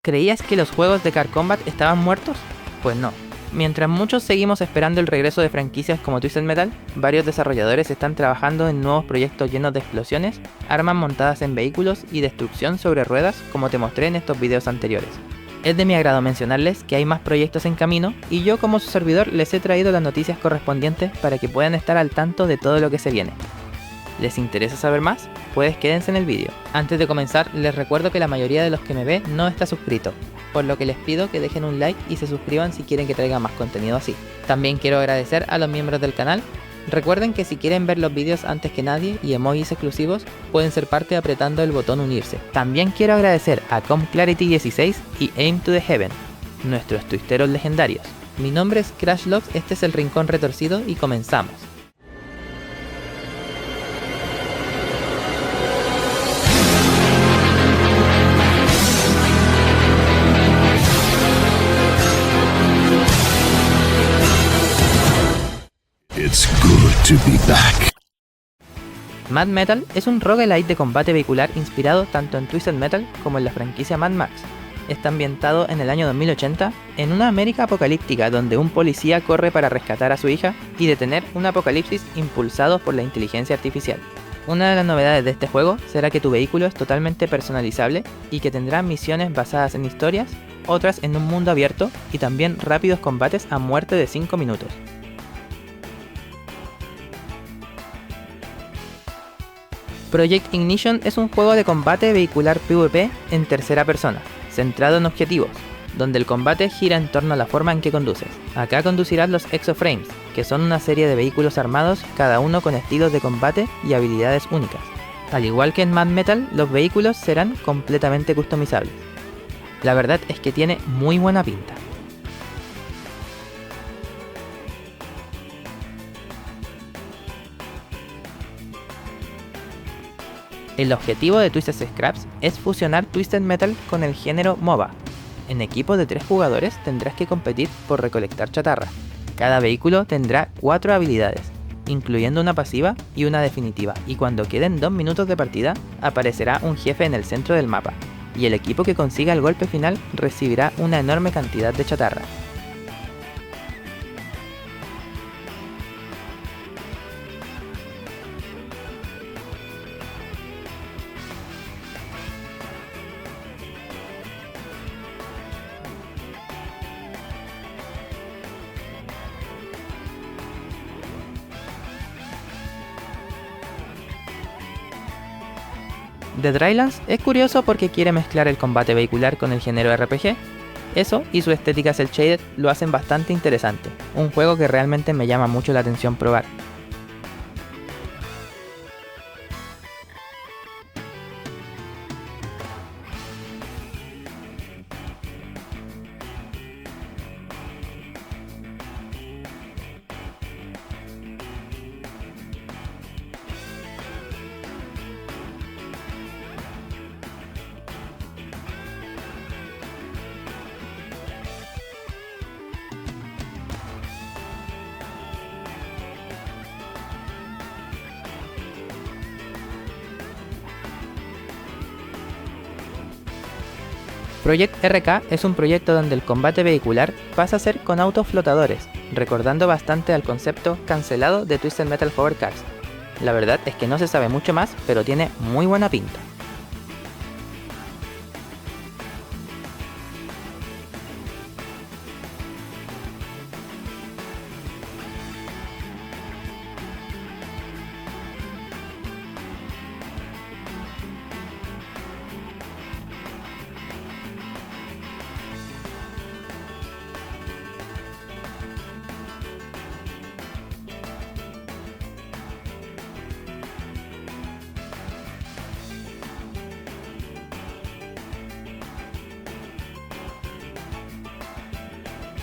¿Creías que los juegos de Car Combat estaban muertos? Pues no. Mientras muchos seguimos esperando el regreso de franquicias como Twisted Metal, varios desarrolladores están trabajando en nuevos proyectos llenos de explosiones, armas montadas en vehículos y destrucción sobre ruedas, como te mostré en estos videos anteriores. Es de mi agrado mencionarles que hay más proyectos en camino y yo como su servidor les he traído las noticias correspondientes para que puedan estar al tanto de todo lo que se viene. ¿Les interesa saber más? Pues quédense en el vídeo. Antes de comenzar, les recuerdo que la mayoría de los que me ve no está suscrito, por lo que les pido que dejen un like y se suscriban si quieren que traiga más contenido así. También quiero agradecer a los miembros del canal. Recuerden que si quieren ver los vídeos antes que nadie y emojis exclusivos, pueden ser parte apretando el botón unirse. También quiero agradecer a ComClarity16 y Aim to the Heaven, nuestros tuiteros legendarios. Mi nombre es CrashLogs, este es el Rincón Retorcido y comenzamos. It's good to be back. Mad Metal es un roguelite de combate vehicular inspirado tanto en Twisted Metal como en la franquicia Mad Max. Está ambientado en el año 2080, en una América apocalíptica donde un policía corre para rescatar a su hija y detener un apocalipsis impulsado por la inteligencia artificial. Una de las novedades de este juego será que tu vehículo es totalmente personalizable y que tendrá misiones basadas en historias, otras en un mundo abierto y también rápidos combates a muerte de 5 minutos. Project Ignition es un juego de combate vehicular PvP en tercera persona, centrado en objetivos, donde el combate gira en torno a la forma en que conduces. Acá conducirás los Exoframes, que son una serie de vehículos armados, cada uno con estilos de combate y habilidades únicas. Al igual que en Mad Metal, los vehículos serán completamente customizables. La verdad es que tiene muy buena pinta. El objetivo de Twisted Scraps es fusionar Twisted Metal con el género MOBA. En equipos de 3 jugadores tendrás que competir por recolectar chatarra. Cada vehículo tendrá 4 habilidades, incluyendo una pasiva y una definitiva, y cuando queden 2 minutos de partida, aparecerá un jefe en el centro del mapa, y el equipo que consiga el golpe final recibirá una enorme cantidad de chatarra. The Drylands es curioso porque quiere mezclar el combate vehicular con el género RPG. Eso y su estética cel shaded lo hacen bastante interesante, un juego que realmente me llama mucho la atención probar. Project RK es un proyecto donde el combate vehicular pasa a ser con autos flotadores, recordando bastante al concepto cancelado de Twisted Metal Hover Cars. La verdad es que no se sabe mucho más, pero tiene muy buena pinta.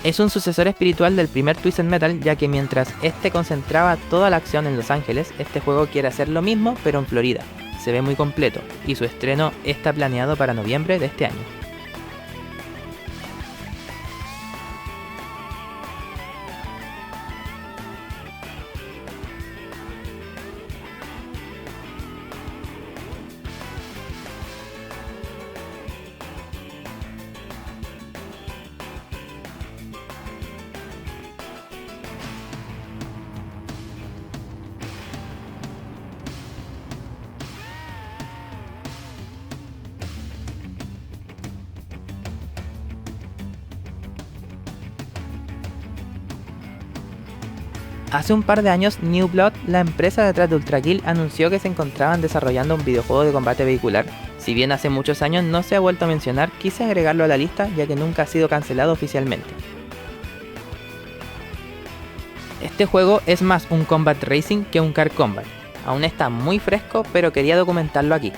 Es un sucesor espiritual del primer Twisted Metal, ya que mientras este concentraba toda la acción en Los Ángeles, este juego quiere hacer lo mismo pero en Florida. Se ve muy completo, y su estreno está planeado para noviembre de este año. Hace un par de años, New Blood, la empresa detrás de Ultra Kill, anunció que se encontraban desarrollando un videojuego de combate vehicular. Si bien hace muchos años no se ha vuelto a mencionar, quise agregarlo a la lista ya que nunca ha sido cancelado oficialmente. Este juego es más un combat racing que un car combat. Aún está muy fresco, pero quería documentarlo aquí.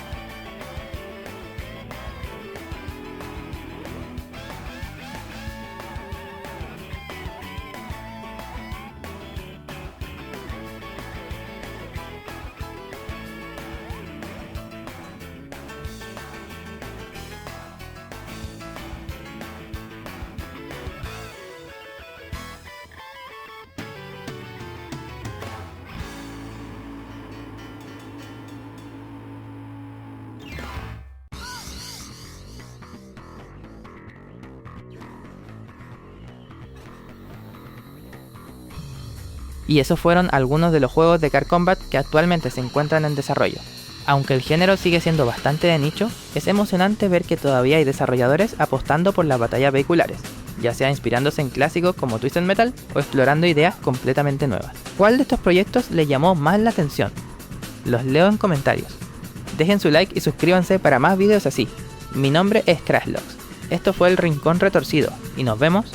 Y esos fueron algunos de los juegos de Car Combat que actualmente se encuentran en desarrollo. Aunque el género sigue siendo bastante de nicho, es emocionante ver que todavía hay desarrolladores apostando por las batallas vehiculares, ya sea inspirándose en clásicos como Twisted Metal o explorando ideas completamente nuevas. ¿Cuál de estos proyectos les llamó más la atención? Los leo en comentarios. Dejen su like y suscríbanse para más videos así. Mi nombre es Crashlogs. Esto fue El Rincón Retorcido y nos vemos